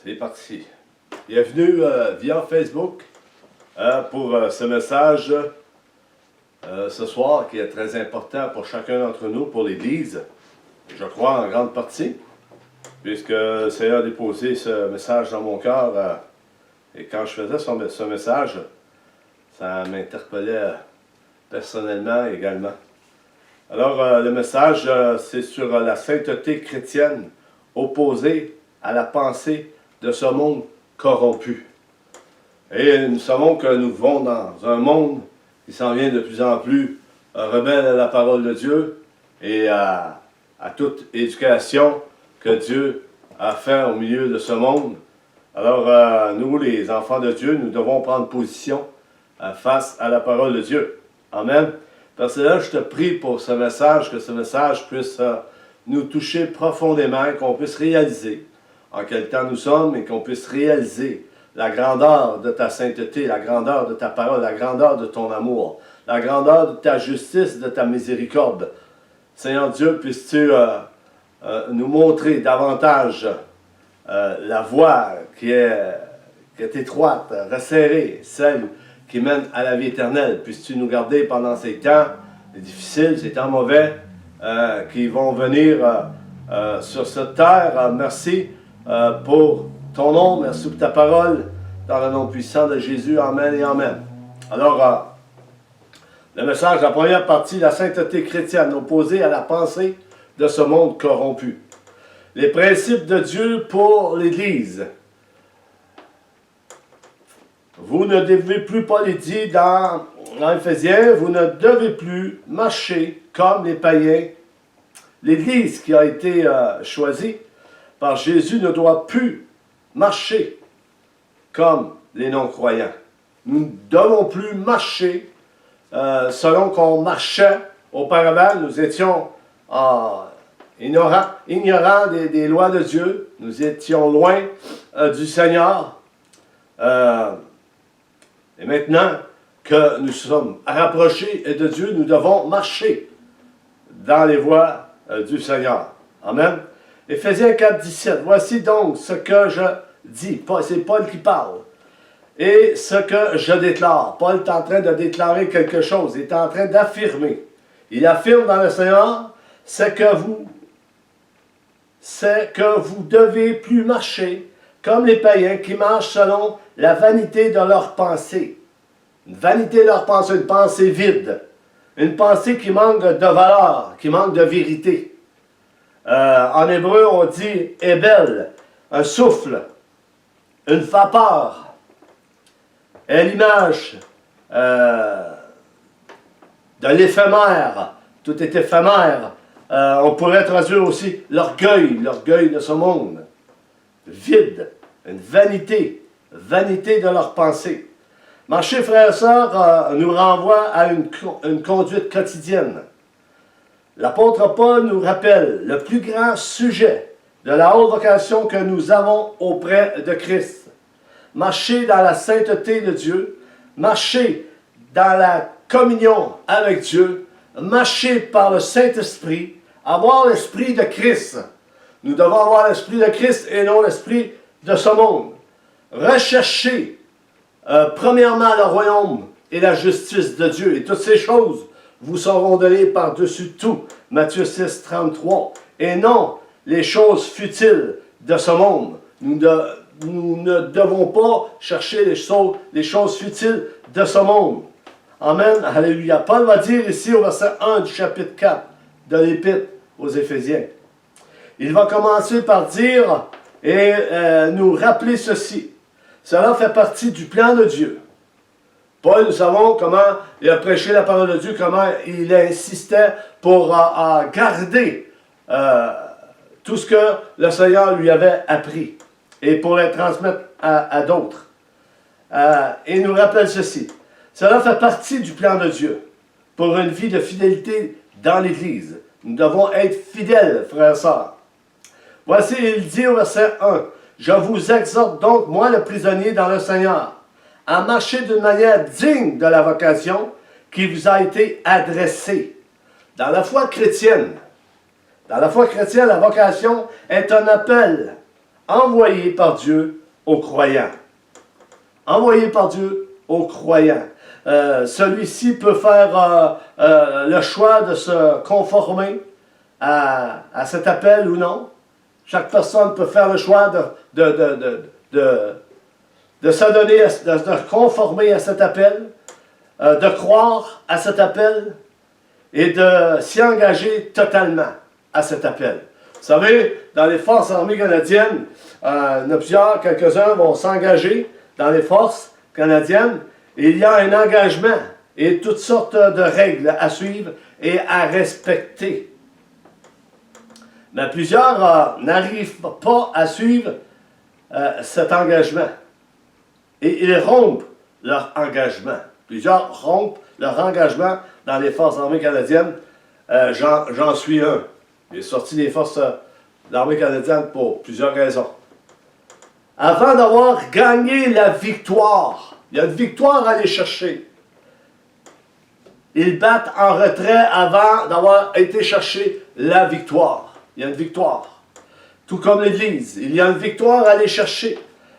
C'est parti. Bienvenue via Facebook pour ce message ce soir qui est très important pour chacun d'entre nous, pour l'Église, je crois en grande partie, puisque le Seigneur a déposé ce message dans mon cœur et quand je faisais ce message, ça m'interpellait personnellement également. Alors, le message, c'est sur la sainteté chrétienne opposée à la pensée de ce monde corrompu. Et nous savons que nous vivons dans un monde qui s'en vient de plus en plus rebelle à la parole de Dieu et à toute éducation que Dieu a fait au milieu de ce monde. Alors, nous, les enfants de Dieu, nous devons prendre position face à la parole de Dieu. Amen. Parce que là, je te prie pour ce message, que ce message puisse nous toucher profondément, qu'on puisse réaliser en quel temps nous sommes et qu'on puisse réaliser la grandeur de ta sainteté, la grandeur de ta parole, la grandeur de ton amour, la grandeur de ta justice, de ta miséricorde. Seigneur Dieu, puisses-tu nous montrer davantage la voie qui est étroite, resserrée, celle qui mène à la vie éternelle. Puisses-tu nous garder pendant ces temps difficiles, ces temps mauvais qui vont venir sur cette terre. Merci pour ton nom, merci pour ta parole, dans le nom puissant de Jésus. Amen et Amen. Alors, le message, la première partie, la sainteté chrétienne opposée à la pensée de ce monde corrompu. Les principes de Dieu pour l'Église. Vous ne devez plus, Paul dit dans Éphésiens, vous ne devez plus marcher comme les païens. L'Église qui a été choisie par Jésus ne doit plus marcher comme les non-croyants. Nous ne devons plus marcher selon qu'on marchait auparavant. Nous étions ignorants des lois de Dieu. Nous étions loin du Seigneur. Et maintenant que nous sommes rapprochés de Dieu, nous devons marcher dans les voies du Seigneur. Amen. Éphésiens 4, 17. Voici donc ce que je dis. C'est Paul qui parle. Et ce que je déclare. Paul est en train de déclarer quelque chose. Il est en train d'affirmer. Il affirme dans le Seigneur, c'est que vous devez plus marcher comme les païens qui marchent selon la vanité de leur pensée. Une vanité de leur pensée, une pensée vide. Une pensée qui manque de valeur, qui manque de vérité. En hébreu, on dit « ébel », un souffle, une vapeur. Et l'image de l'éphémère, tout est éphémère. On pourrait traduire aussi l'orgueil de ce monde. Vide, une vanité de leur pensée. Marcher, frères et sœurs, nous renvoie à une conduite quotidienne. L'apôtre Paul nous rappelle le plus grand sujet de la haute vocation que nous avons auprès de Christ. Marcher dans la sainteté de Dieu, marcher dans la communion avec Dieu, marcher par le Saint-Esprit, avoir l'Esprit de Christ. Nous devons avoir l'Esprit de Christ et non l'Esprit de ce monde. Rechercher premièrement le royaume et la justice de Dieu. Et toutes ces choses vous seront données par-dessus tout. Matthieu 6, 33. Et non les choses futiles de ce monde. Nous ne devons pas chercher les choses futiles de ce monde. Amen. Alléluia. Paul va dire ici au verset 1 du chapitre 4 de l'Épître aux Éphésiens. Il va commencer par dire et nous rappeler ceci. Cela fait partie du plan de Dieu. Paul, nous savons comment il a prêché la parole de Dieu, comment il insistait pour garder tout ce que le Seigneur lui avait appris et pour le transmettre à d'autres. Et il nous rappelle ceci. Cela fait partie du plan de Dieu pour une vie de fidélité dans l'Église. Nous devons être fidèles, frères et sœurs. Voici, il dit au verset 1, « Je vous exhorte donc, moi le prisonnier dans le Seigneur, à marcher d'une manière digne de la vocation qui vous a été adressée. » Dans la foi chrétienne, la vocation est un appel envoyé par Dieu aux croyants. Envoyé par Dieu aux croyants. Celui-ci peut faire le choix de se conformer à cet appel ou non. Chaque personne peut faire le choix de s'adonner, de se conformer à cet appel, de croire à cet appel et de s'y engager totalement à cet appel. Vous savez, dans les forces armées canadiennes, quelques-uns vont s'engager dans les forces canadiennes. Et il y a un engagement et toutes sortes de règles à suivre et à respecter. Mais plusieurs n'arrivent pas à suivre cet engagement. Et ils rompent leur engagement. Plusieurs rompent leur engagement dans les forces armées canadiennes. J'en suis un. J'ai sorti des forces armées canadiennes pour plusieurs raisons. Avant d'avoir gagné la victoire, il y a une victoire à aller chercher. Ils battent en retrait avant d'avoir été chercher la victoire. Il y a une victoire. Tout comme l'Église, il y a une victoire à aller chercher.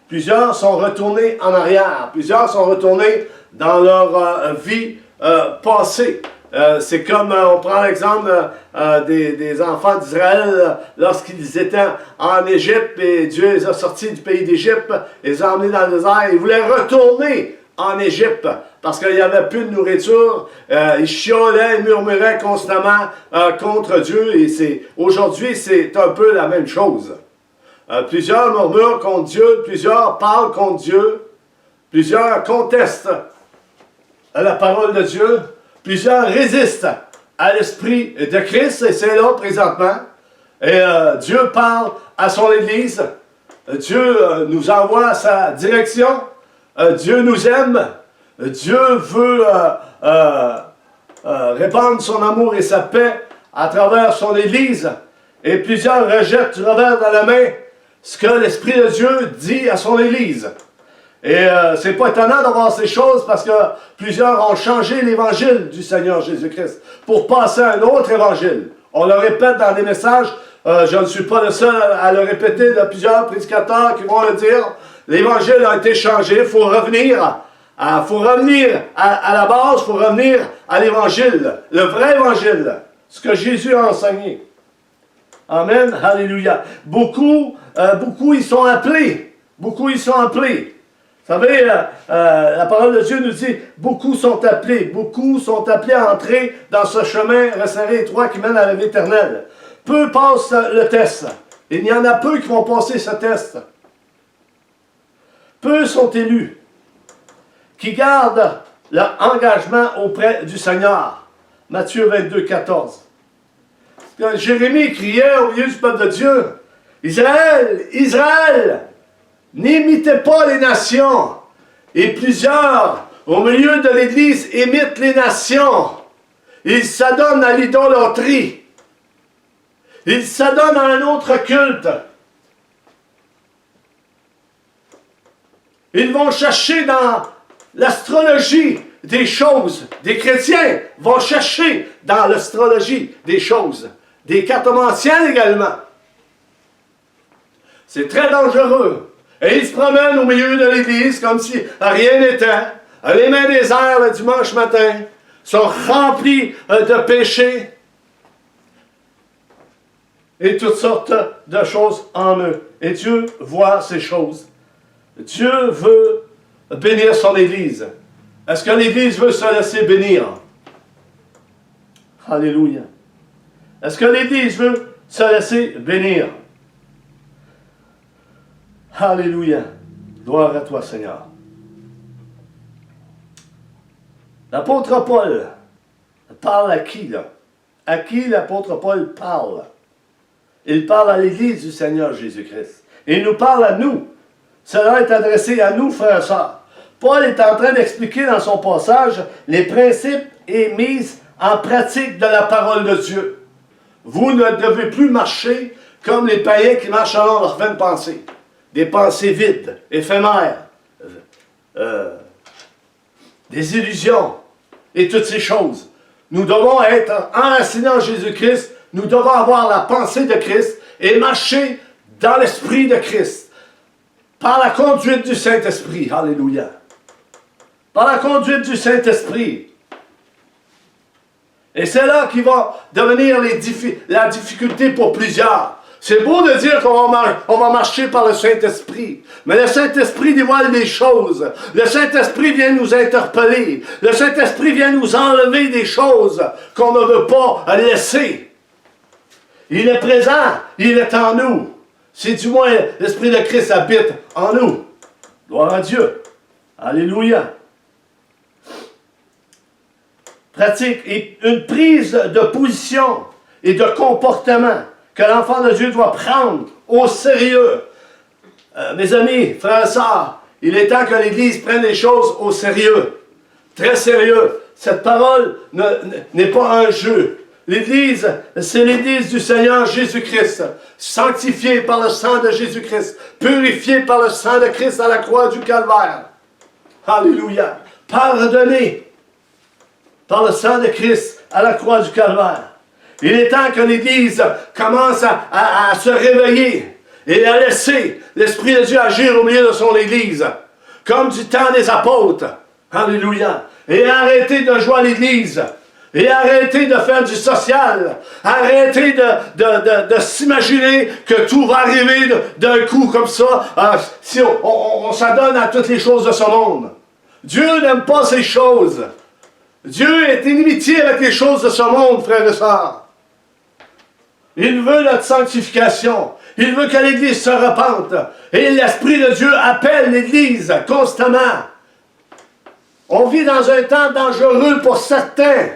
Plusieurs sont retournés en arrière. Plusieurs sont retournés dans leur vie passée. C'est comme, on prend l'exemple des enfants d'Israël lorsqu'ils étaient en Égypte et Dieu les a sortis du pays d'Égypte et les a emmenés dans le désert. Ils voulaient retourner en Égypte parce qu'il n'y avait plus de nourriture. Ils chiolaient, ils murmuraient constamment contre Dieu et aujourd'hui c'est un peu la même chose. Plusieurs murmurent contre Dieu, plusieurs parlent contre Dieu, plusieurs contestent la parole de Dieu. Plusieurs résistent à l'Esprit de Christ, et c'est là présentement. Et Dieu parle à son Église. Dieu nous envoie sa direction. Dieu nous aime. Dieu veut répandre son amour et sa paix à travers son Église. Et plusieurs rejettent du revers de la main ce que l'Esprit de Dieu dit à son Église. Et c'est pas étonnant de voir ces choses parce que plusieurs ont changé l'évangile du Seigneur Jésus-Christ pour passer à un autre évangile. On le répète dans des messages, je ne suis pas le seul à le répéter, de plusieurs prédicateurs qui vont le dire. L'évangile a été changé, il faut revenir à la base, il faut revenir à l'évangile, le vrai évangile, ce que Jésus a enseigné. Amen, alléluia. Beaucoup y sont appelés, beaucoup y sont appelés. Vous savez, la parole de Dieu nous dit, beaucoup sont appelés à entrer dans ce chemin resserré étroit qui mène à la vie éternelle. Peu passent le test. Il y en a peu qui vont passer ce test. Peu sont élus, qui gardent leur engagement auprès du Seigneur. Matthieu 22, 14. Jérémie criait au milieu du peuple de Dieu, Israël, Israël, n'imitez pas les nations. Et plusieurs, au milieu de l'Église, imitent les nations. Ils s'adonnent à l'idolâtrie. Ils s'adonnent à un autre culte. Ils vont chercher dans l'astrologie des choses. Des chrétiens vont chercher dans l'astrologie des choses. Des cartomanciens également. C'est très dangereux. Et ils se promènent au milieu de l'église comme si rien n'était. Les mains des airs le dimanche matin sont remplies de péchés. Et toutes sortes de choses en eux. Et Dieu voit ces choses. Dieu veut bénir son Église. Est-ce que l'Église veut se laisser bénir? Alléluia. Est-ce que l'Église veut se laisser bénir? Alléluia. Gloire à toi, Seigneur. L'apôtre Paul parle à qui, là? À qui l'apôtre Paul parle? Il parle à l'Église du Seigneur Jésus-Christ. Il nous parle à nous. Cela est adressé à nous, frères et sœurs. Paul est en train d'expliquer dans son passage les principes et mises en pratique de la parole de Dieu. Vous ne devez plus marcher comme les païens qui marchent selon leurs vaines pensées. Des pensées vides, éphémères, des illusions et toutes ces choses. Nous devons être enracinés en Jésus-Christ. Nous devons avoir la pensée de Christ et marcher dans l'Esprit de Christ, par la conduite du Saint-Esprit. Alléluia. Par la conduite du Saint-Esprit. Et c'est là qui va devenir la difficulté pour plusieurs. C'est beau de dire qu'on va marcher par le Saint-Esprit. Mais le Saint-Esprit dévoile des choses. Le Saint-Esprit vient nous interpeller. Le Saint-Esprit vient nous enlever des choses qu'on ne veut pas laisser. Il est présent. Il est en nous. Si du moins l'Esprit de Christ habite en nous. Gloire à Dieu. Alléluia. Pratique une prise de position et de comportement que l'enfant de Dieu doit prendre au sérieux. Mes amis, frères et sœurs, il est temps que l'Église prenne les choses au sérieux. Très sérieux. Cette parole n'est pas un jeu. L'Église, c'est l'Église du Seigneur Jésus-Christ, sanctifiée par le sang de Jésus-Christ, purifiée par le sang de Christ à la croix du Calvaire. Alléluia. Pardonnée par le sang de Christ à la croix du Calvaire. Il est temps que l'Église commence à se réveiller et à laisser l'Esprit de Dieu agir au milieu de son Église, comme du temps des apôtres. Alléluia. Et arrêter de jouer à l'Église. Et arrêter de faire du social. Arrêter de s'imaginer que tout va arriver d'un coup comme ça, si on s'adonne à toutes les choses de ce monde. Dieu n'aime pas ces choses. Dieu est inimitié avec les choses de ce monde, frères et sœurs. Il veut notre sanctification. Il veut que l'Église se repente. Et l'Esprit de Dieu appelle l'Église constamment. On vit dans un temps dangereux pour certains.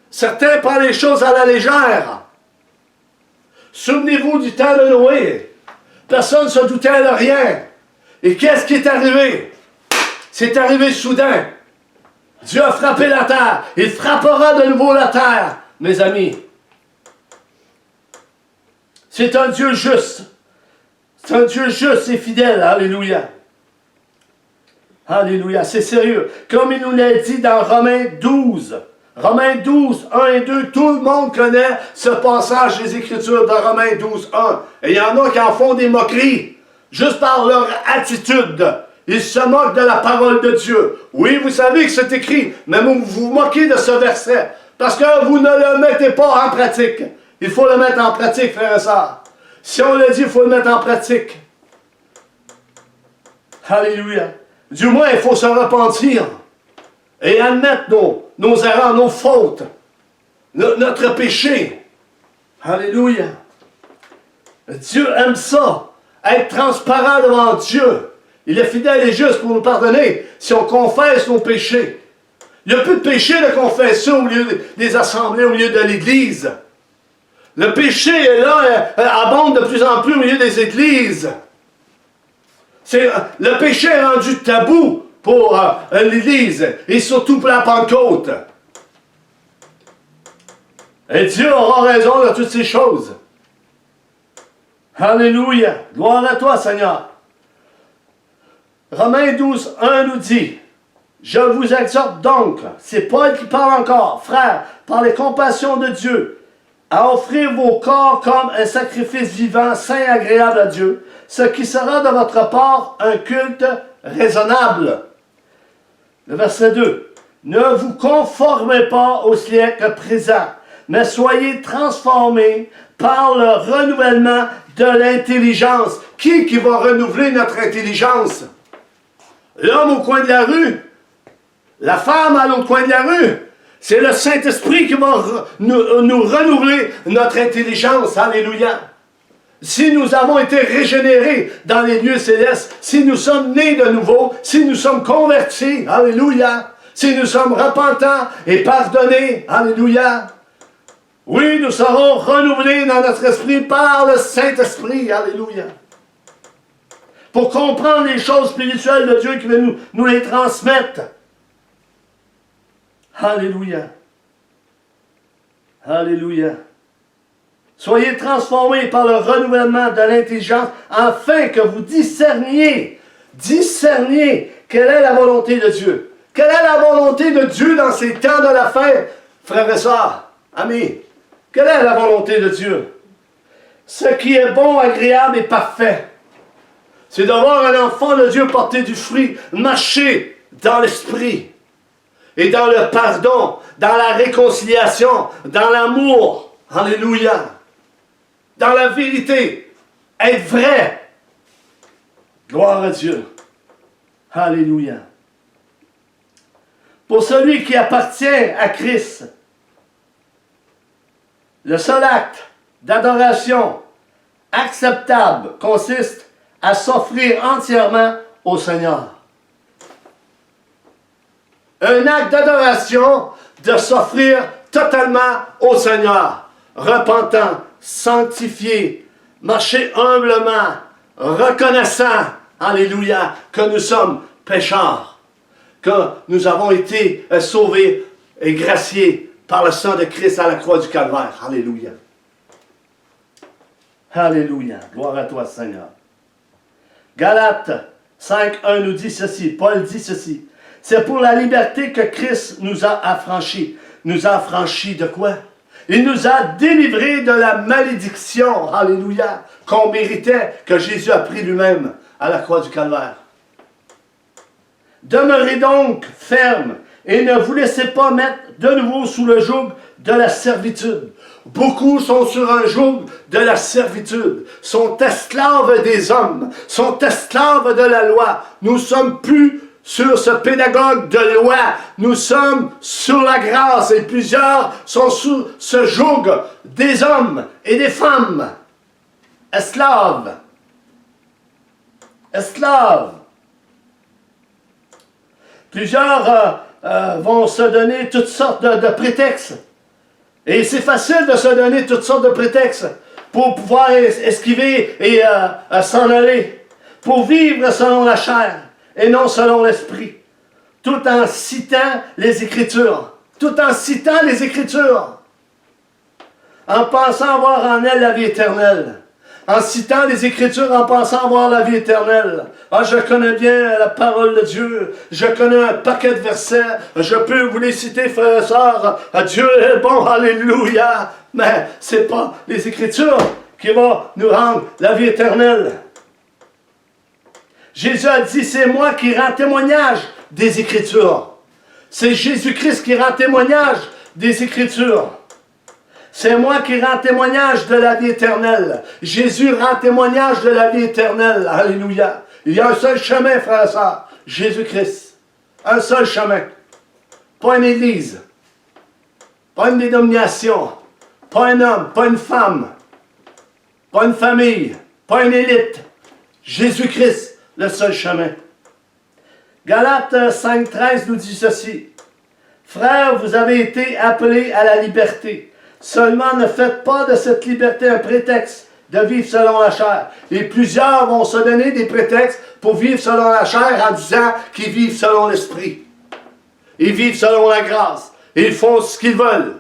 Certains prennent les choses à la légère. Souvenez-vous du temps de Noé. Personne ne se doutait de rien. Et qu'est-ce qui est arrivé? C'est arrivé soudain. Dieu a frappé la terre. Il frappera de nouveau la terre, mes amis. C'est un Dieu juste. C'est un Dieu juste et fidèle. Alléluia. Alléluia. C'est sérieux. Comme il nous l'a dit dans Romains 12. Romains 12, 1 et 2. Tout le monde connaît ce passage des Écritures de Romains 12, 1. Et il y en a qui en font des moqueries. Juste par leur attitude. Ils se moquent de la parole de Dieu. Oui, vous savez que c'est écrit, mais vous vous moquez de ce verset. Parce que vous ne le mettez pas en pratique. Il faut le mettre en pratique, frères et sœurs. Si on le dit, il faut le mettre en pratique. Alléluia. Du moins, il faut se repentir. Et admettre nos erreurs, nos fautes. Notre péché. Alléluia. Dieu aime ça. Être transparent devant Dieu. Il est fidèle et juste pour nous pardonner si on confesse nos péchés. Il n'y a plus de péché de confesser au milieu des assemblées, au milieu de l'Église. Le péché est là, abonde de plus en plus au milieu des églises. Le péché est rendu tabou pour l'Église et surtout pour la Pentecôte. Et Dieu aura raison de toutes ces choses. Alléluia. Gloire à toi, Seigneur. Romains 12, 1 nous dit, « Je vous exhorte donc, c'est Paul qui parle encore, frères, par les compassions de Dieu, à offrir vos corps comme un sacrifice vivant, saint et agréable à Dieu, ce qui sera de votre part un culte raisonnable. » Le verset 2, « Ne vous conformez pas au siècle présent, mais soyez transformés par le renouvellement de l'intelligence. » Qui va renouveler notre intelligence? L'homme au coin de la rue? La femme à l'autre coin de la rue? C'est le Saint-Esprit qui va nous renouveler notre intelligence. Alléluia. Si nous avons été régénérés dans les lieux célestes, si nous sommes nés de nouveau, si nous sommes convertis, alléluia, si nous sommes repentants et pardonnés, alléluia, oui, nous serons renouvelés dans notre esprit par le Saint-Esprit, alléluia, pour comprendre les choses spirituelles de Dieu qui veut nous les transmettre. Alléluia. Alléluia. Soyez transformés par le renouvellement de l'intelligence afin que vous discerniez quelle est la volonté de Dieu. Quelle est la volonté de Dieu dans ces temps de la fin, frères et sœurs, amis? Quelle est la volonté de Dieu? Ce qui est bon, agréable et parfait, c'est de voir un enfant de Dieu porter du fruit, marcher dans l'esprit et dans le pardon, dans la réconciliation, dans l'amour. Alléluia. Dans la vérité. Être vrai. Gloire à Dieu. Alléluia. Pour celui qui appartient à Christ, le seul acte d'adoration acceptable consiste à s'offrir entièrement au Seigneur. Un acte d'adoration de s'offrir totalement au Seigneur, repentant, sanctifié, marcher humblement, reconnaissant, alléluia, que nous sommes pécheurs, que nous avons été sauvés et graciés par le sang de Christ à la croix du Calvaire. Alléluia. Alléluia. Gloire à toi, Seigneur. Galates 5:1 nous dit ceci. Paul dit ceci. C'est pour la liberté que Christ nous a affranchis. Nous a affranchis de quoi? Il nous a délivrés de la malédiction, alléluia, qu'on méritait, que Jésus a pris lui-même à la croix du Calvaire. Demeurez donc fermes et ne vous laissez pas mettre de nouveau sous le joug de la servitude. Beaucoup sont sur un joug de la servitude, sont esclaves des hommes, sont esclaves de la loi. Nous sommes plus sur ce pédagogue de loi, nous sommes sur la grâce et plusieurs sont sous ce joug des hommes et des femmes. Esclaves. Esclaves. Plusieurs vont se donner toutes sortes de prétextes. Et c'est facile de se donner toutes sortes de prétextes pour pouvoir esquiver et s'en aller. Pour vivre selon la chair et non selon l'esprit. Tout en citant les Écritures. Tout en citant les Écritures. En pensant avoir en elles la vie éternelle. En citant les Écritures, en pensant avoir la vie éternelle. Ah, je connais bien la parole de Dieu. Je connais un paquet de versets. Je peux vous les citer, frères et sœurs. Dieu est bon, alléluia. Mais c'est pas les Écritures qui vont nous rendre la vie éternelle. Jésus a dit, c'est moi qui rends témoignage des Écritures. C'est Jésus-Christ qui rend témoignage des Écritures. C'est moi qui rends témoignage de la vie éternelle. Jésus rend témoignage de la vie éternelle. Alléluia. Il y a un seul chemin, frère et sœurs. Jésus-Christ. Un seul chemin. Pas une église. Pas une dénomination. Pas un homme. Pas une femme. Pas une famille. Pas une élite. Jésus-Christ. Le seul chemin. Galates 5:13 nous dit ceci. Frères, vous avez été appelés à la liberté. Seulement ne faites pas de cette liberté un prétexte de vivre selon la chair. Et plusieurs vont se donner des prétextes pour vivre selon la chair en disant qu'ils vivent selon l'esprit. Ils vivent selon la grâce. Ils font ce qu'ils veulent.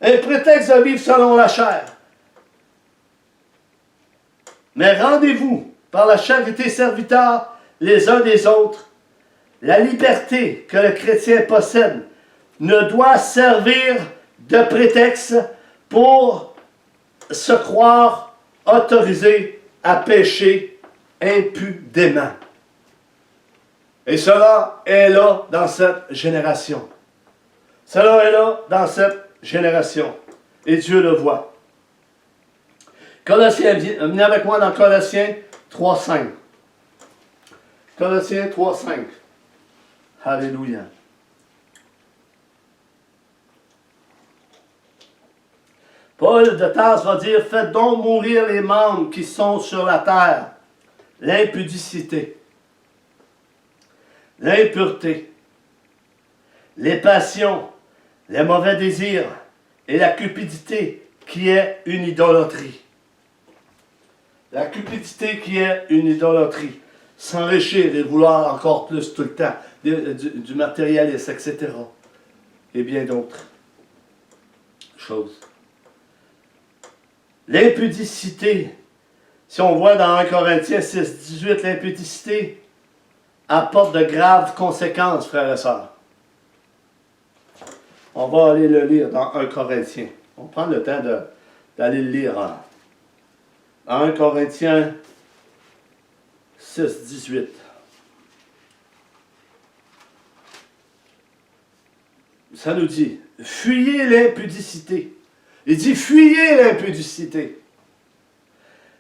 Un prétexte de vivre selon la chair. Mais rendez-vous par la charité serviteurs les uns des autres. La liberté que le chrétien possède ne doit servir de prétexte pour se croire autorisé à pécher impudemment. Et cela est là dans cette génération. Cela est là dans cette génération. Et Dieu le voit. Colossiens, venez avec moi dans Colossiens 3:5. Colossiens 3:5. Alléluia. Paul de Tarse va dire, faites donc mourir les membres qui sont sur la terre. L'impudicité, l'impureté, les passions, les mauvais désirs et la cupidité qui est une idolâtrie. La cupidité qui est une idolâtrie. S'enrichir et vouloir encore plus tout le temps. Du matérialisme, etc. Et bien d'autres choses. L'impudicité. Si on voit dans 1 Corinthiens 6:18, l'impudicité apporte de graves conséquences, frères et sœurs. On va aller le lire dans 1 Corinthiens. On prend le temps d'aller le lire en 1 Corinthiens 6, 18. Ça nous dit, fuyez l'impudicité. Il dit, fuyez l'impudicité.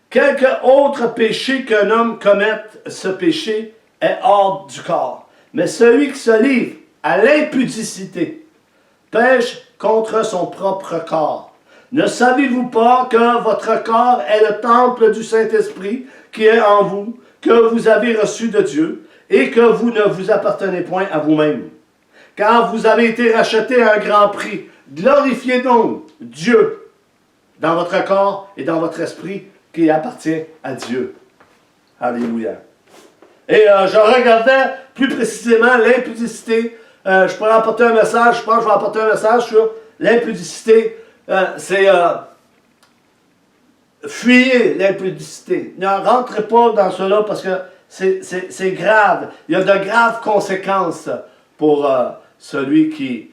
Quelque autre péché qu'un homme commette, ce péché est hors du corps. Mais celui qui se livre à l'impudicité pêche contre son propre corps. Ne savez-vous pas que votre corps est le temple du Saint-Esprit qui est en vous, que vous avez reçu de Dieu, et que vous ne vous appartenez point à vous-même? Car vous avez été rachetés à un grand prix. Glorifiez donc Dieu dans votre corps et dans votre esprit qui appartient à Dieu. Alléluia. Et je regardais plus précisément l'impudicité. Je pourrais apporter un message, je pense que je vais apporter un message sur l'impudicité. C'est fuyez l'impudicité. Ne rentrez pas dans cela parce que c'est grave. Il y a de graves conséquences pour celui qui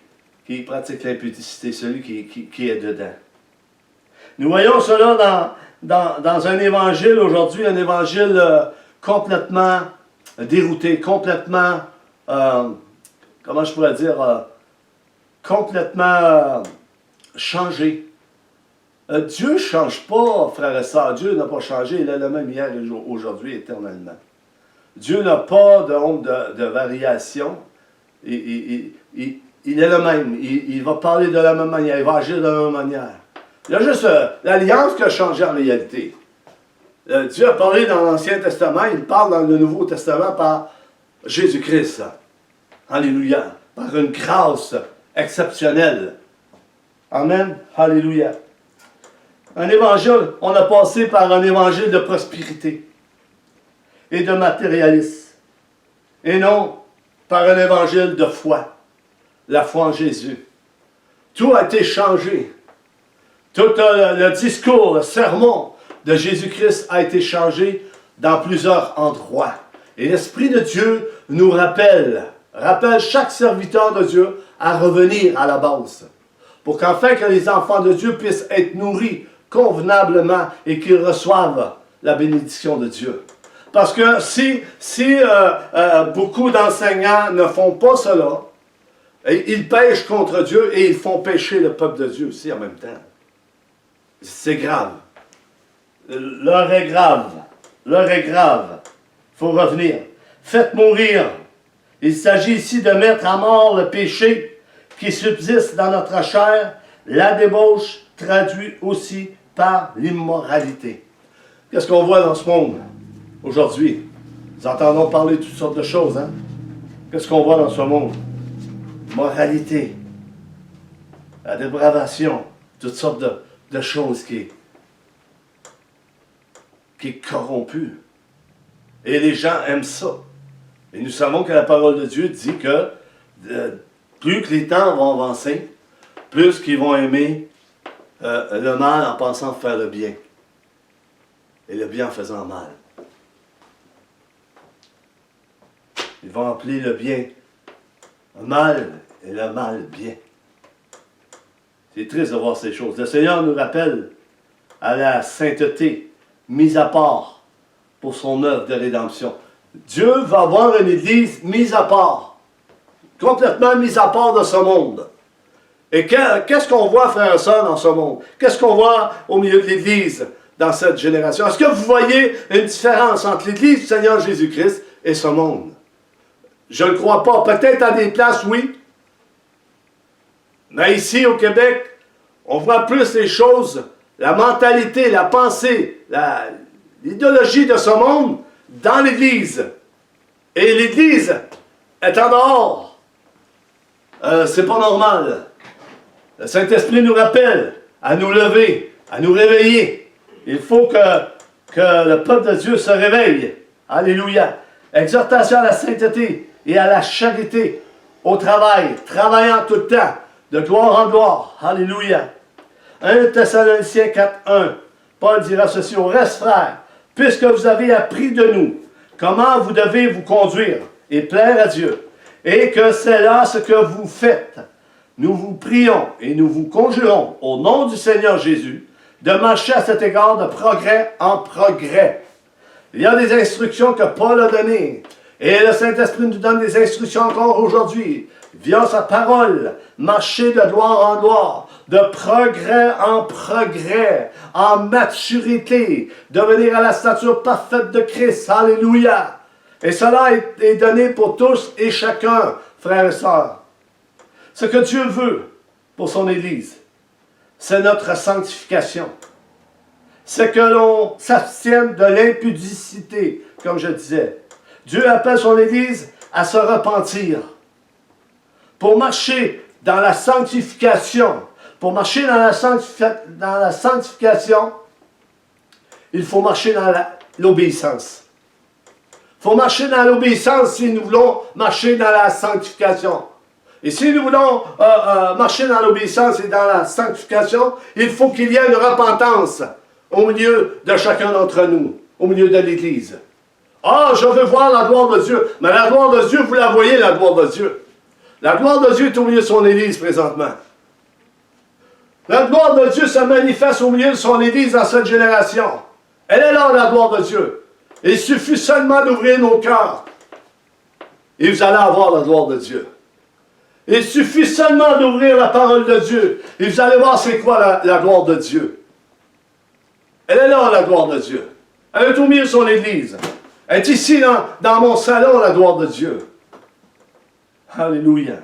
pratique l'impudicité, celui qui est dedans. Nous voyons cela dans un évangile aujourd'hui, un évangile complètement dérouté, complètement, comment je pourrais dire, complètement changé. Dieu ne change pas, frères et sœurs. Dieu n'a pas changé. Il est le même hier et aujourd'hui, éternellement. Dieu n'a pas de variation. Il est le même. Il va parler de la même manière. Il va agir de la même manière. Il y a juste l'alliance qui a changé en réalité. Dieu a parlé dans l'Ancien Testament. Il parle dans le Nouveau Testament par Jésus-Christ. Alléluia. Par une grâce exceptionnelle. Amen. Alléluia. Un évangile, on a passé par un évangile de prospérité et de matérialisme. Et non par un évangile de foi. La foi en Jésus. Tout a été changé. Tout le discours, le sermon de Jésus-Christ a été changé dans plusieurs endroits. Et l'Esprit de Dieu nous rappelle chaque serviteur de Dieu à revenir à la base. Pour qu'enfin que les enfants de Dieu puissent être nourris convenablement et qu'ils reçoivent la bénédiction de Dieu. Parce que si beaucoup d'enseignants ne font pas cela, ils pêchent contre Dieu et ils font pécher le peuple de Dieu aussi en même temps. C'est grave. L'heure est grave. L'heure est grave. Il faut revenir. Faites mourir. Il s'agit ici de mettre à mort le péché qui subsiste dans notre chair. La débauche traduit aussi par l'immoralité. Qu'est-ce qu'on voit dans ce monde aujourd'hui? Nous entendons parler de toutes sortes de choses. Hein? Qu'est-ce qu'on voit dans ce monde? Moralité, la dépravation, toutes sortes de choses qui est corrompue. Et les gens aiment ça. Et nous savons que la parole de Dieu dit que plus que les temps vont avancer, plus qu'ils vont aimer le mal en pensant faire le bien. Et le bien en faisant mal. Ils vont appeler le bien mal et le mal bien. C'est triste de voir ces choses. Le Seigneur nous rappelle à la sainteté mise à part pour son œuvre de rédemption. Dieu va avoir une Église mise à part, complètement mise à part de ce monde. Et qu'est-ce qu'on voit, frères et sœurs, dans ce monde? Qu'est-ce qu'on voit au milieu de l'Église dans cette génération? Est-ce que vous voyez une différence entre l'Église du Seigneur Jésus-Christ et ce monde? Je ne le crois pas. Peut-être à des places, oui. Mais ici, au Québec, on voit plus les choses, la mentalité, la pensée, l'idéologie de ce monde dans l'Église. Et l'Église est en dehors. C'est pas normal. Le Saint-Esprit nous rappelle à nous lever, à nous réveiller. Il faut que le peuple de Dieu se réveille. Alléluia. Exhortation à la sainteté et à la charité, au travail, travaillant tout le temps, de gloire en gloire. Alléluia. 1 Thessaloniciens 4:1. Paul dira ceci: au reste, frères, puisque vous avez appris de nous comment vous devez vous conduire et plaire à Dieu, et que c'est là ce que vous faites, nous vous prions et nous vous conjurons au nom du Seigneur Jésus de marcher à cet égard de progrès en progrès. Il y a des instructions que Paul a données. Et le Saint-Esprit nous donne des instructions encore aujourd'hui, via sa parole, marcher de gloire en gloire, de progrès en maturité, devenir à la stature parfaite de Christ. Alléluia! Et cela est donné pour tous et chacun, frères et sœurs. Ce que Dieu veut pour son Église, c'est notre sanctification. C'est que l'on s'abstienne de l'impudicité, comme je disais. Dieu appelle son Église à se repentir. Pour marcher dans la sanctification, il faut marcher dans l'obéissance. Il faut marcher dans l'obéissance si nous voulons marcher dans la sanctification. Et si nous voulons marcher dans l'obéissance et dans la sanctification, il faut qu'il y ait une repentance au milieu de chacun d'entre nous, au milieu de l'Église. Ah, je veux voir la gloire de Dieu. Mais la gloire de Dieu, vous la voyez, la gloire de Dieu. La gloire de Dieu est au milieu de son Église présentement. La gloire de Dieu se manifeste au milieu de son Église dans cette génération. Elle est là, la gloire de Dieu. Il suffit seulement d'ouvrir nos cœurs. Et vous allez avoir la gloire de Dieu. Il suffit seulement d'ouvrir la parole de Dieu. Et vous allez voir c'est quoi la gloire de Dieu. Elle est là, la gloire de Dieu. Elle est au milieu de son Église. Elle est ici, dans mon salon, la gloire de Dieu. Alléluia.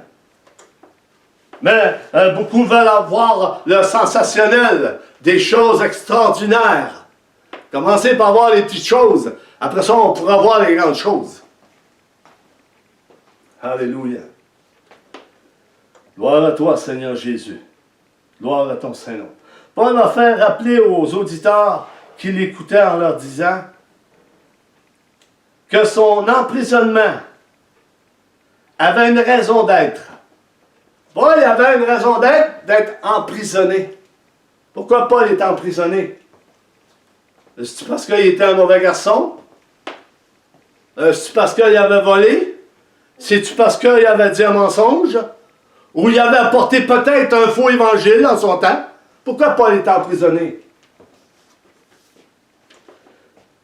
Mais beaucoup veulent avoir le sensationnel, des choses extraordinaires. Commencez par voir les petites choses. Après ça, on pourra voir les grandes choses. Alléluia. Gloire à toi, Seigneur Jésus. Gloire à ton Saint-Nom. Paul a fait rappeler aux auditeurs qui l'écoutaient en leur disant que son emprisonnement avait une raison d'être. Paul avait une raison d'être emprisonné. Pourquoi Paul est emprisonné? C'est parce qu'il était un mauvais garçon? C'est parce qu'il avait volé? C'est-tu parce qu'il avait dit un mensonge? Ou il avait apporté peut-être un faux évangile dans son temps? Pourquoi Paul est emprisonné?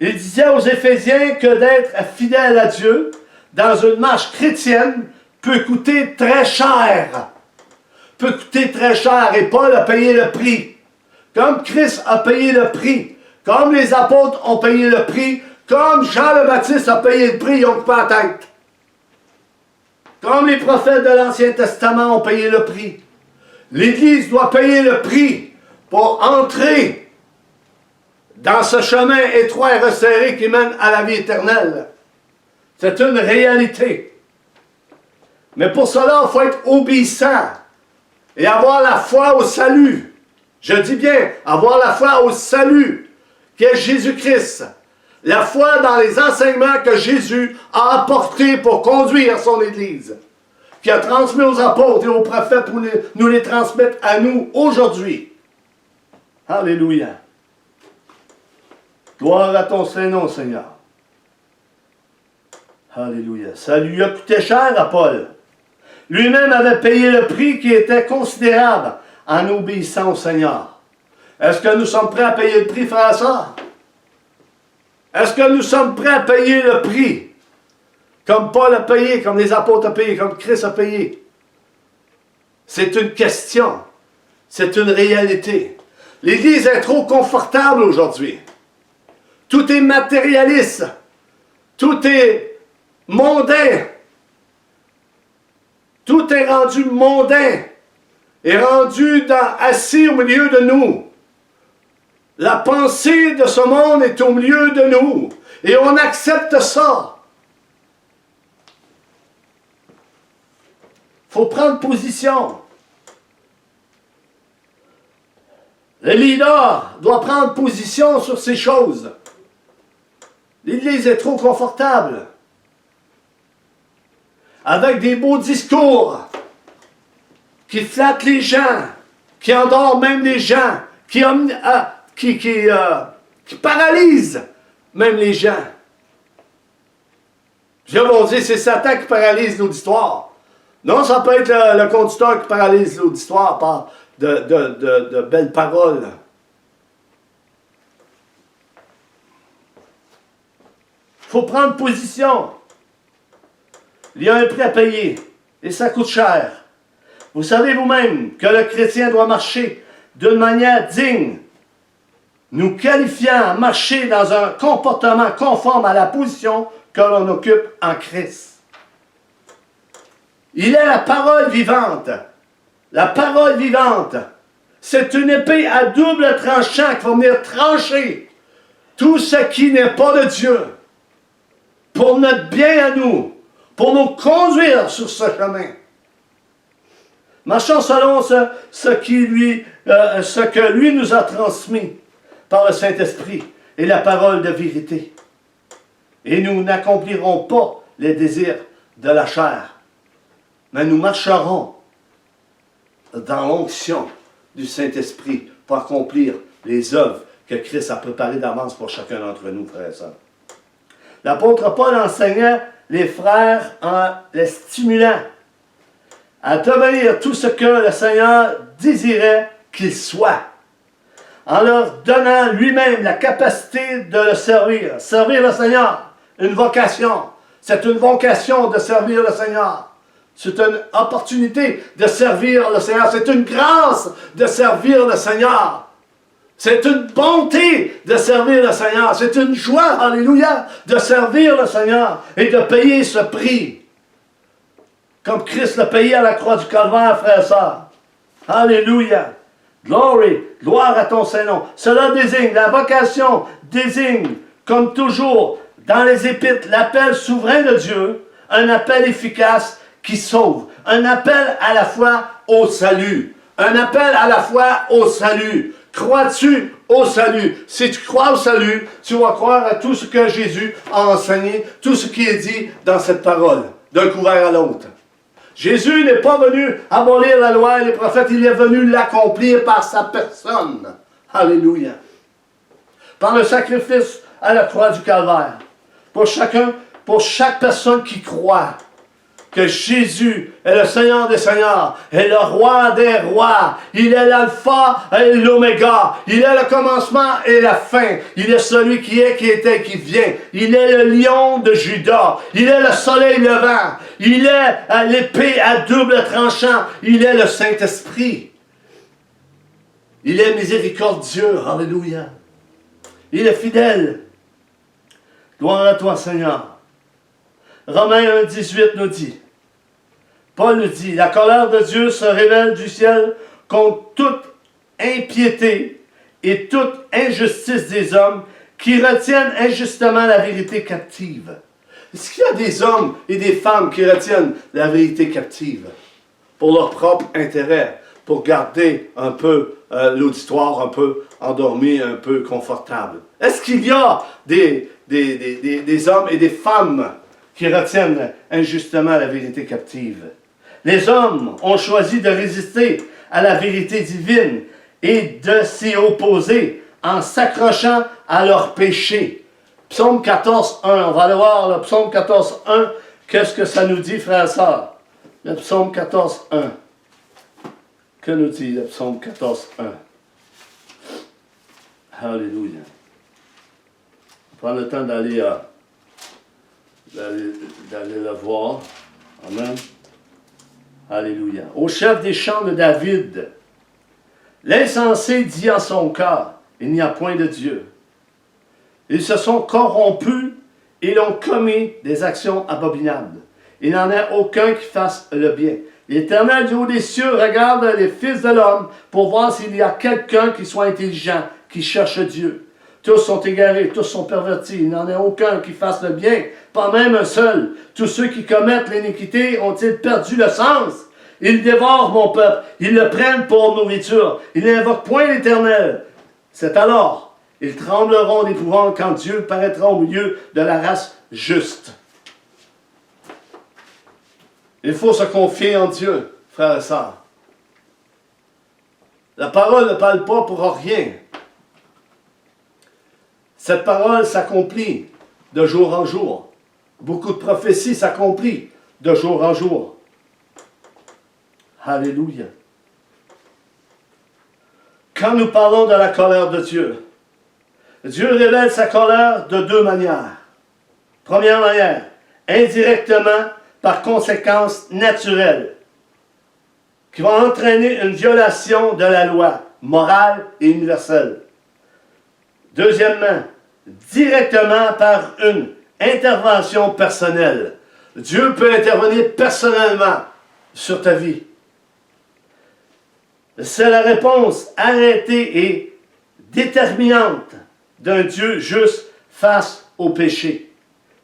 Il disait aux Éphésiens que d'être fidèle à Dieu dans une marche chrétienne peut coûter très cher. Peut coûter très cher. Et Paul a payé le prix. Comme Christ a payé le prix. Comme les apôtres ont payé le prix. Comme Jean le Baptiste a payé le prix, ils ont coupé la tête. Comme les prophètes de l'Ancien Testament ont payé le prix. L'Église doit payer le prix pour entrer dans ce chemin étroit et resserré qui mène à la vie éternelle. C'est une réalité. Mais pour cela, il faut être obéissant et avoir la foi au salut. Je dis bien, avoir la foi au salut, qui est Jésus-Christ. La foi dans les enseignements que Jésus a apportés pour conduire son Église, qui a transmis aux apôtres et aux prophètes pour nous les transmettre à nous aujourd'hui. Alléluia. Gloire à ton Saint-Nom, Seigneur. Alléluia. Ça lui a coûté cher à Paul. Lui-même avait payé le prix qui était considérable en obéissant au Seigneur. Est-ce que nous sommes prêts à payer le prix, frères et sœurs? Est-ce que nous sommes prêts à payer le prix? Comme Paul a payé, comme les apôtres ont payé, comme Christ a payé. C'est une question. C'est une réalité. L'Église est trop confortable aujourd'hui. Tout est matérialiste. Tout est mondain. Tout est rendu mondain. Et rendu assis au milieu de nous. La pensée de ce monde est au milieu de nous. Et on accepte ça. Il faut prendre position. Le leader doit prendre position sur ces choses. L'Église est trop confortable. Avec des beaux discours qui flattent les gens, qui endorment même les gens, qui paralysent même les gens. Je vais vous dire, c'est Satan qui paralyse l'auditoire. Non, ça peut être le conducteur qui paralyse l'auditoire par de belles paroles. Il faut prendre position. Il y a un prix à payer et ça coûte cher. Vous savez vous-même que le chrétien doit marcher d'une manière digne, nous qualifiant à marcher dans un comportement conforme à la position que l'on occupe en Christ. Il est la parole vivante. La parole vivante, c'est une épée à double tranchant qui va venir trancher tout ce qui n'est pas de Dieu pour notre bien à nous, pour nous conduire sur ce chemin. Marchons selon ce que lui nous a transmis par le Saint-Esprit et la parole de vérité. Et nous n'accomplirons pas les désirs de la chair, mais nous marcherons dans l'onction du Saint-Esprit pour accomplir les œuvres que Christ a préparées d'avance pour chacun d'entre nous, frères et sœurs. L'apôtre Paul enseignait les frères en les stimulant à devenir tout ce que le Seigneur désirait qu'ils soient, en leur donnant lui-même la capacité de le servir. Servir le Seigneur, une vocation. C'est une vocation de servir le Seigneur. C'est une opportunité de servir le Seigneur. C'est une grâce de servir le Seigneur. C'est une bonté de servir le Seigneur. C'est une joie, alléluia, de servir le Seigneur et de payer ce prix. Comme Christ l'a payé à la croix du Calvaire, frères et sœurs. Alléluia. Glory, gloire à ton Saint-Nom. Cela désigne, la vocation désigne, comme toujours, dans les Épîtres, l'appel souverain de Dieu, un appel efficace qui sauve. Un appel à la fois au salut. Un appel à la fois au salut. Crois-tu au salut? Si tu crois au salut, tu vas croire à tout ce que Jésus a enseigné, tout ce qui est dit dans cette parole, d'un couvert à l'autre. Jésus n'est pas venu abolir la loi et les prophètes, il est venu l'accomplir par sa personne. Alléluia. Par le sacrifice à la croix du Calvaire. Pour chaque personne qui croit que Jésus est le Seigneur des Seigneurs, est le Roi des Rois. Il est l'alpha et l'oméga. Il est le commencement et la fin. Il est celui qui est, qui était, qui vient. Il est le lion de Juda. Il est le soleil levant. Il est l'épée à double tranchant. Il est le Saint-Esprit. Il est miséricordieux. Alléluia. Il est fidèle. Gloire à toi, Seigneur. Romains 1, 18 nous dit, Paul nous dit, la colère de Dieu se révèle du ciel contre toute impiété et toute injustice des hommes qui retiennent injustement la vérité captive. Est-ce qu'il y a des hommes et des femmes qui retiennent la vérité captive pour leur propre intérêt, pour garder un peu l'auditoire un peu endormi, un peu confortable? Est-ce qu'il y a des hommes et des femmes qui retiennent injustement la vérité captive? Les hommes ont choisi de résister à la vérité divine et de s'y opposer en s'accrochant à leur péché. Psaume 14, 1. On va aller voir le psaume 14, 1. Qu'est-ce que ça nous dit, frères et sœurs? Le psaume 14, 1. Que nous dit le psaume 14, 1? Alléluia. Prends le temps d'aller le voir. Amen. Alléluia. Au chef des chants de David, l'insensé dit en son cœur, il n'y a point de Dieu. Ils se sont corrompus et l'ont commis des actions abominables. Il n'en a aucun qui fasse le bien. L'Éternel du haut des cieux regarde les fils de l'homme pour voir s'il y a quelqu'un qui soit intelligent, qui cherche Dieu. Tous sont égarés, tous sont pervertis. Il n'en a aucun qui fasse le bien, pas même un seul. Tous ceux qui commettent l'iniquité ont-ils perdu le sens? Ils dévorent mon peuple, ils le prennent pour nourriture. Ils n'invoquent point l'Éternel. C'est alors, ils trembleront d'épouvante quand Dieu paraîtra au milieu de la race juste. Il faut se confier en Dieu, frères et sœurs. La parole ne parle pas pour rien. Cette parole s'accomplit de jour en jour. Beaucoup de prophéties s'accomplissent de jour en jour. Alléluia. Quand nous parlons de la colère de Dieu, Dieu révèle sa colère de deux manières. Première manière, indirectement par conséquence naturelle, qui vont entraîner une violation de la loi morale et universelle. Deuxièmement, directement par une intervention personnelle. Dieu peut intervenir personnellement sur ta vie. C'est la réponse arrêtée et déterminante d'un Dieu juste face au péché.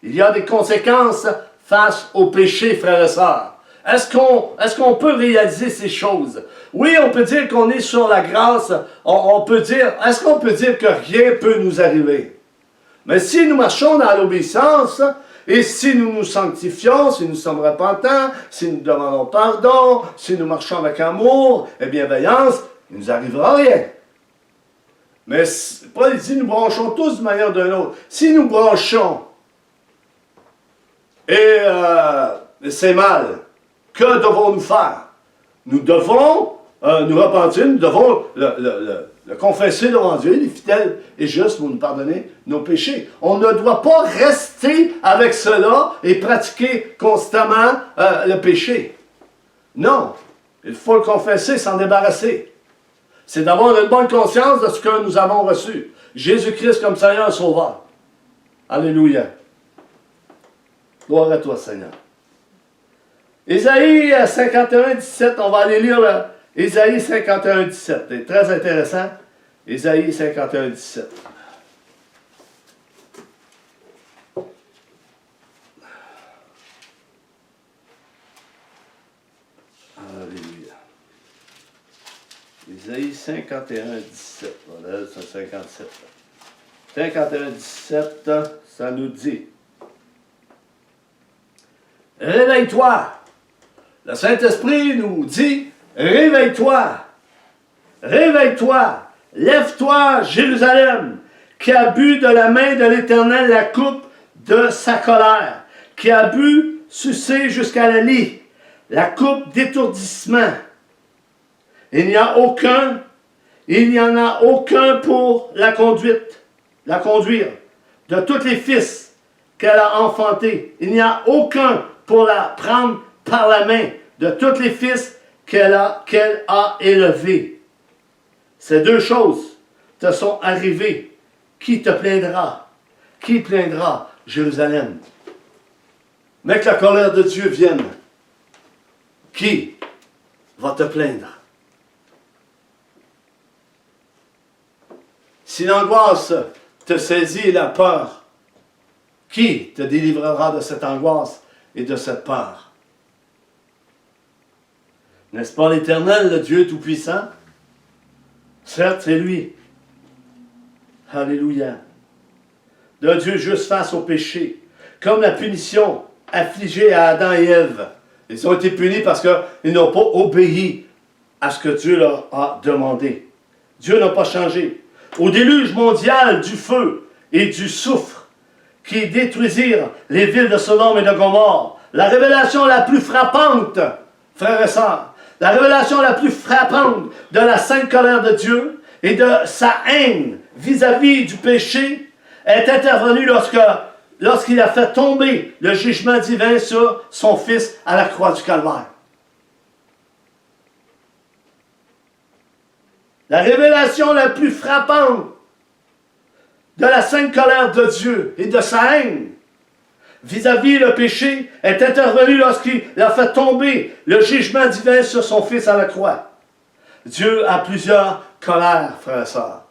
Il y a des conséquences face au péché, frères et sœurs. Est-ce qu'on peut réaliser ces choses? Oui, on peut dire qu'on est sur la grâce. Est-ce qu'on peut dire que rien peut nous arriver? Mais si nous marchons dans l'obéissance, et si nous nous sanctifions, si nous sommes repentants, si nous demandons pardon, si nous marchons avec amour et bienveillance, il ne nous arrivera rien. Mais Paul dit, nous branchons tous d'une manière ou d'une autre. Si nous branchons, et c'est mal, que devons-nous faire? Nous devons nous repentir, nous devons le confesser devant Dieu, il est fidèle et juste pour nous pardonner nos péchés. On ne doit pas rester avec cela et pratiquer constamment le péché. Non, il faut le confesser, s'en débarrasser. C'est d'avoir une bonne conscience de ce que nous avons reçu. Jésus-Christ comme Seigneur et Sauveur. Alléluia. Gloire à toi, Seigneur. Ésaïe 51, 17, on va aller lire Ésaïe 51, 17. C'est très intéressant. Ésaïe 51, 17. Alléluia. Ésaïe 51, 17. Voilà, c'est 57. 51, 17, ça nous dit: réveille-toi. Le Saint-Esprit nous dit: réveille-toi. Réveille-toi. Lève-toi, Jérusalem, qui a bu de la main de l'Éternel la coupe de sa colère, qui a bu, sucé jusqu'à la lie, la coupe d'étourdissement. Il n'y en a aucun pour la conduire. De tous les fils qu'elle a enfantés, il n'y a aucun pour la prendre par la main, de tous les fils qu'elle a élevés. Ces deux choses te sont arrivées. Qui te plaindra? Qui plaindra Jérusalem? Mais que la colère de Dieu vienne. Qui va te plaindre? Si l'angoisse te saisit, la peur, qui te délivrera de cette angoisse et de cette peur? N'est-ce pas l'Éternel, le Dieu Tout-Puissant? Certes, c'est lui. Alléluia. De Dieu juste face au péché. Comme la punition affligée à Adam et Ève. Ils ont été punis parce qu'ils n'ont pas obéi à ce que Dieu leur a demandé. Dieu n'a pas changé. Au déluge mondial du feu et du soufre qui détruisirent les villes de Sodome et de Gomorrhe, la révélation la plus frappante, frères et sœurs, la révélation la plus frappante de la sainte colère de Dieu et de sa haine vis-à-vis du péché est intervenue lorsqu'il a fait tomber le jugement divin sur son Fils à la croix du Calvaire. La révélation la plus frappante de la sainte colère de Dieu et de sa haine vis-à-vis le péché est intervenu lorsqu'il a fait tomber le jugement divin sur son Fils à la croix. Dieu a plusieurs colères, frères et sœurs.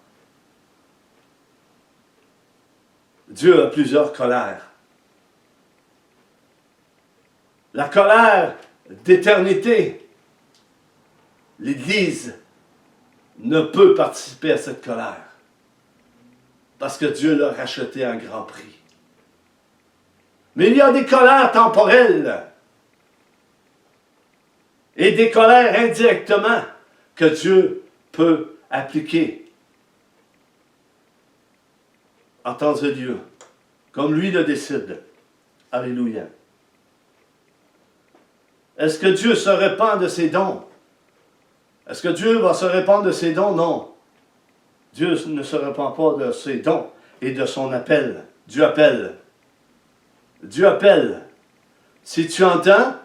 Dieu a plusieurs colères. La colère d'éternité, l'Église ne peut participer à cette colère parce que Dieu l'a racheté à un grand prix. Mais il y a des colères temporelles et des colères indirectement que Dieu peut appliquer en temps de Dieu, comme lui le décide. Alléluia. Est-ce que Dieu se repent de ses dons? Est-ce que Dieu va se répandre de ses dons? Non. Dieu ne se répand pas de ses dons et de son appel. Dieu appelle. Dieu appelle. Si tu entends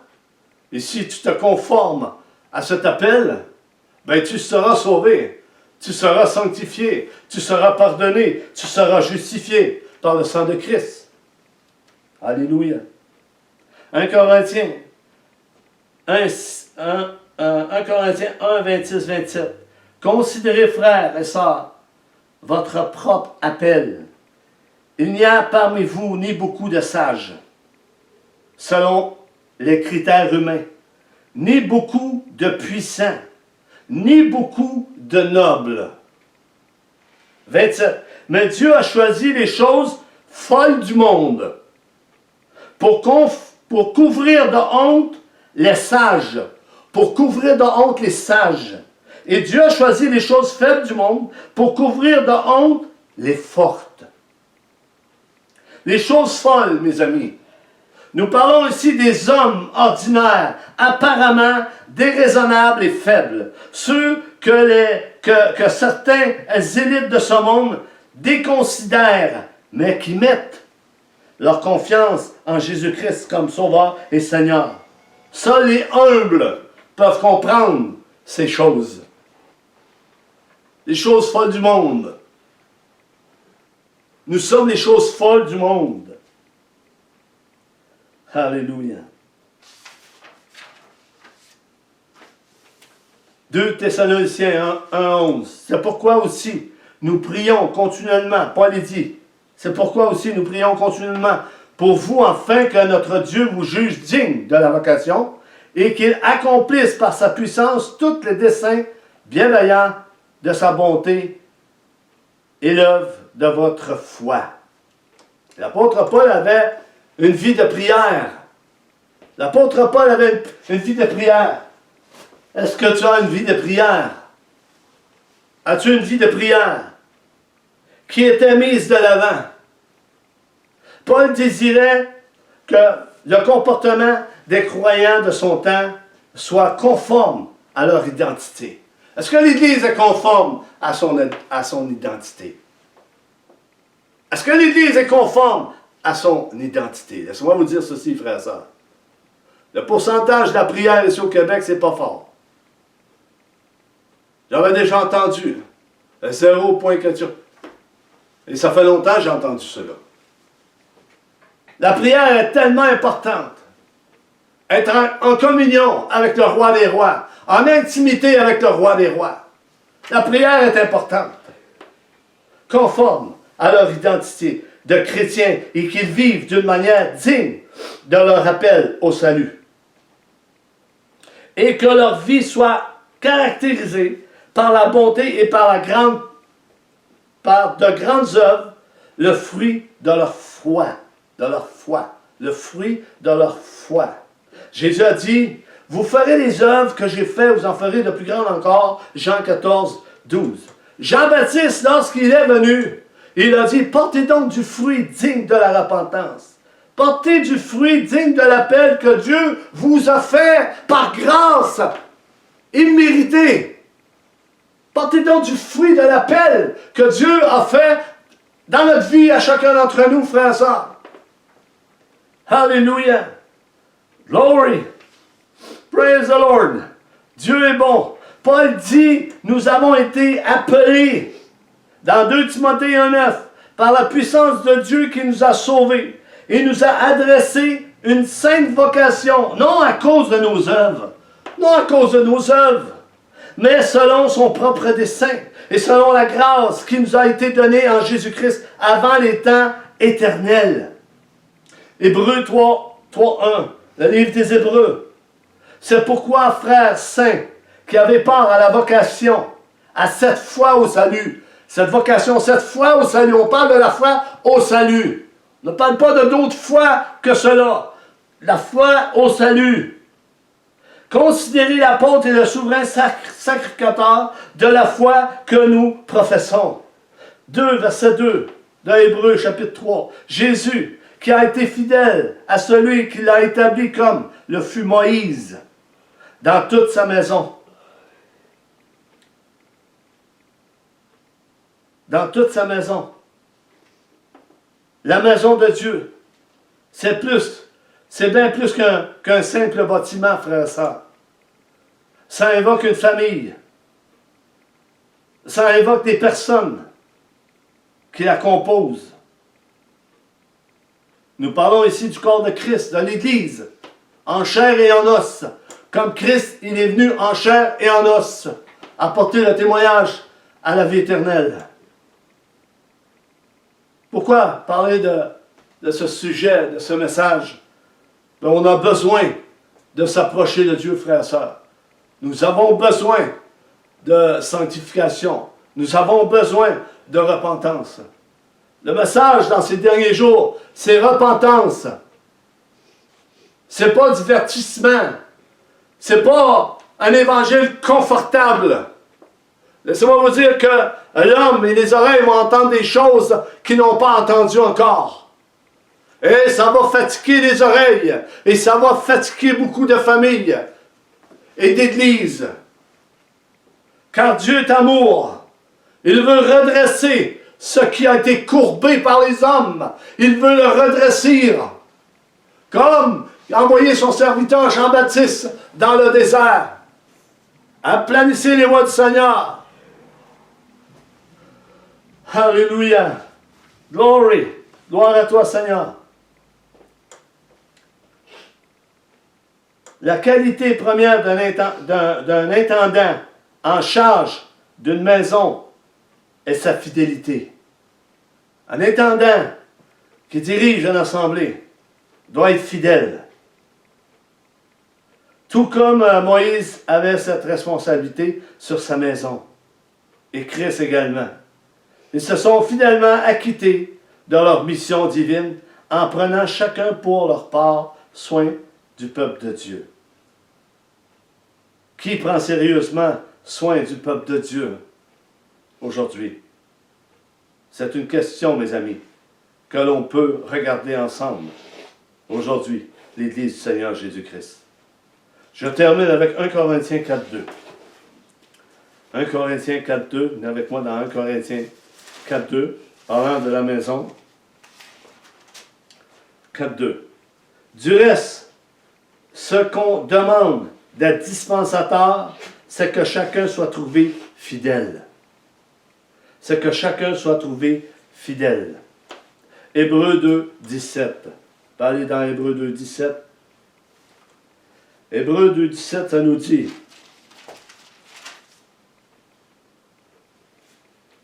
et si tu te conformes à cet appel, ben tu seras sauvé, tu seras sanctifié, tu seras pardonné, tu seras justifié par le sang de Christ. Alléluia. 1 Corinthiens 1 Corinthiens 1, 26, 27. Considérez, frères et sœurs, votre propre appel. Il n'y a parmi vous ni beaucoup de sages, selon les critères humains, ni beaucoup de puissants, ni beaucoup de nobles. 27. Mais Dieu a choisi les choses folles du monde pour couvrir de honte les sages. Pour couvrir de honte les sages. Et Dieu a choisi les choses faibles du monde pour couvrir de honte les fortes. Les choses folles, mes amis. Nous parlons ici des hommes ordinaires, apparemment déraisonnables et faibles. Ceux que certains élites de ce monde déconsidèrent, mais qui mettent leur confiance en Jésus-Christ comme Sauveur et Seigneur. Seuls les humbles peuvent comprendre ces choses. Les choses folles du monde. Nous sommes les choses folles du monde. Alléluia. 2 Thessaloniciens 1:11. C'est pourquoi aussi nous prions continuellement. Paul dit, c'est pourquoi aussi nous prions continuellement pour vous, afin que notre Dieu vous juge digne de la vocation et qu'il accomplisse par sa puissance tous les desseins bienveillants de sa bonté et l'œuvre de votre foi. L'apôtre Paul avait une vie de prière. L'apôtre Paul avait une vie de prière. Est-ce que tu as une vie de prière? As-tu une vie de prière qui était mise de l'avant? Paul désirait que le comportement des croyants de son temps soit conforme à leur identité. Est-ce que l'Église est conforme à son identité? Est-ce que l'Église est conforme à son identité? Laissez-moi vous dire ceci, frères et sœurs. Le pourcentage de la prière ici au Québec, c'est pas fort. J'avais déjà entendu. 0 point que tu... Et ça fait longtemps que j'ai entendu cela. La prière est tellement importante. Être en communion avec le roi des rois. En intimité avec le roi des rois. La prière est importante. Conforme à leur identité de chrétiens et qu'ils vivent d'une manière digne de leur appel au salut. Et que leur vie soit caractérisée par la bonté et par de grandes œuvres, le fruit de leur foi. De leur foi. Le fruit de leur foi. Jésus a dit, vous ferez les œuvres que j'ai faites, vous en ferez de plus grandes encore. Jean 14, 12. Jean-Baptiste, lorsqu'il est venu, il a dit, portez donc du fruit digne de la repentance. Portez du fruit digne de l'appel que Dieu vous a fait par grâce imméritée. Portez donc du fruit de l'appel que Dieu a fait dans notre vie à chacun d'entre nous, frères et sœurs. Hallelujah. Glory. Praise the Lord. Dieu est bon. Paul dit, nous avons été appelés dans 2 Timothée 1:9 par la puissance de Dieu qui nous a sauvés et nous a adressé une sainte vocation, non à cause de nos œuvres, non à cause de nos œuvres, mais selon son propre dessein et selon la grâce qui nous a été donnée en Jésus-Christ avant les temps éternels. Hébreux 3:1, le livre des Hébreux. C'est pourquoi, frères saints, qui avaient part à la vocation, à cette foi au salut, cette vocation, cette foi au salut, on parle de la foi au salut. On ne parle pas de d'autres foi que cela. La foi au salut. Considérez l'apôtre et le souverain sacrificateur de la foi que nous professons. 2, verset 2 de Hébreux, chapitre 3. Jésus, qui a été fidèle à celui qui l'a établi comme le fut Moïse, dans toute sa maison. dans toute sa maison. La maison de Dieu, c'est bien plus qu'un simple bâtiment, frère et sœur. Ça invoque une famille. Ça invoque des personnes qui la composent. Nous parlons ici du corps de Christ, de l'Église, en chair et en os. Comme Christ, il est venu en chair et en os, apporter le témoignage à la vie éternelle. Pourquoi parler de ce sujet, de ce message? Ben, on a besoin de s'approcher de Dieu, frères et sœurs. Nous avons besoin de sanctification. Nous avons besoin de repentance. Le message dans ces derniers jours, c'est repentance. C'est pas divertissement. C'est pas un évangile confortable. Laissez-moi vous dire que l'homme et les oreilles vont entendre des choses qu'ils n'ont pas entendues encore. Et ça va fatiguer les oreilles. Et ça va fatiguer beaucoup de familles et d'églises. Car Dieu est amour. Il veut redresser ce qui a été courbé par les hommes. Il veut le redresser. Comme il a envoyé son serviteur Jean-Baptiste dans le désert. Aplanissez les voies du Seigneur. Alléluia. Glory. Gloire à toi, Seigneur. La qualité première d'un intendant en charge d'une maison est sa fidélité. Un intendant qui dirige une assemblée doit être fidèle. Tout comme Moïse avait cette responsabilité sur sa maison. Et Christ également. Ils se sont fidèlement acquittés de leur mission divine en prenant chacun pour leur part soin du peuple de Dieu. Qui prend sérieusement soin du peuple de Dieu aujourd'hui? C'est une question, mes amis, que l'on peut regarder ensemble aujourd'hui, l'Église du Seigneur Jésus-Christ. Je termine avec 1 Corinthiens 4.2. 1 Corinthiens 4.2, venez avec moi dans 1 Corinthiens 4.2, parlant de la maison. 4.2. Du reste, ce qu'on demande des dispensateurs, c'est que chacun soit trouvé fidèle. C'est que chacun soit trouvé fidèle. Hébreux 2, 17. Parlez dans Hébreux 2, 17. Hébreux 2, 17, ça nous dit: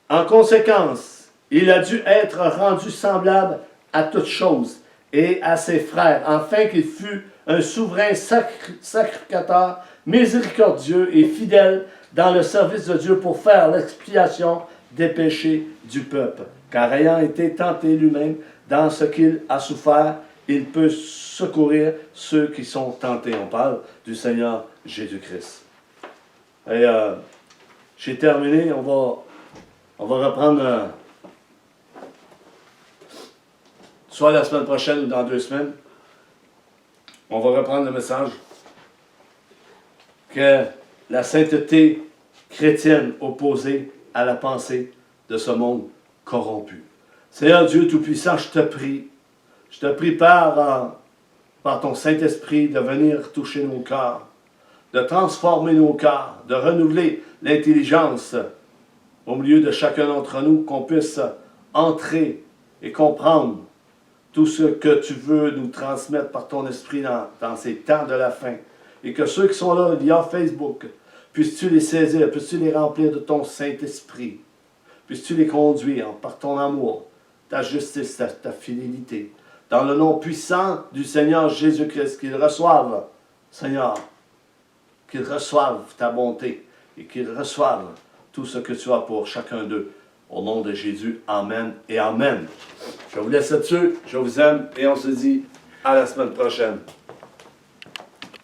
en conséquence, il a dû être rendu semblable à toutes choses et à ses frères, afin qu'il fût un souverain sacrificateur, miséricordieux et fidèle dans le service de Dieu pour faire l'expiation des péchés du peuple. Car ayant été tenté lui-même dans ce qu'il a souffert, il peut secourir ceux qui sont tentés. On parle du Seigneur Jésus-Christ. Et j'ai terminé, on va reprendre soit la semaine prochaine ou dans 2 semaines. On va reprendre le message que la sainteté chrétienne opposée à la pensée de ce monde corrompu. Seigneur Dieu Tout-Puissant, je te prie par ton Saint-Esprit de venir toucher nos cœurs, de transformer nos cœurs, de renouveler l'intelligence au milieu de chacun d'entre nous, qu'on puisse entrer et comprendre tout ce que tu veux nous transmettre par ton esprit dans ces temps de la fin. Et que ceux qui sont là via Facebook, puisses-tu les saisir, puisses-tu les remplir de ton Saint-Esprit, puisses-tu les conduire par ton amour, ta justice, ta fidélité. Dans le nom puissant du Seigneur Jésus-Christ, qu'ils reçoivent, Seigneur, qu'ils reçoivent ta bonté et qu'ils reçoivent tout ce que tu as pour chacun d'eux. Au nom de Jésus, Amen et Amen. Je vous laisse là-dessus, je vous aime et on se dit à la semaine prochaine.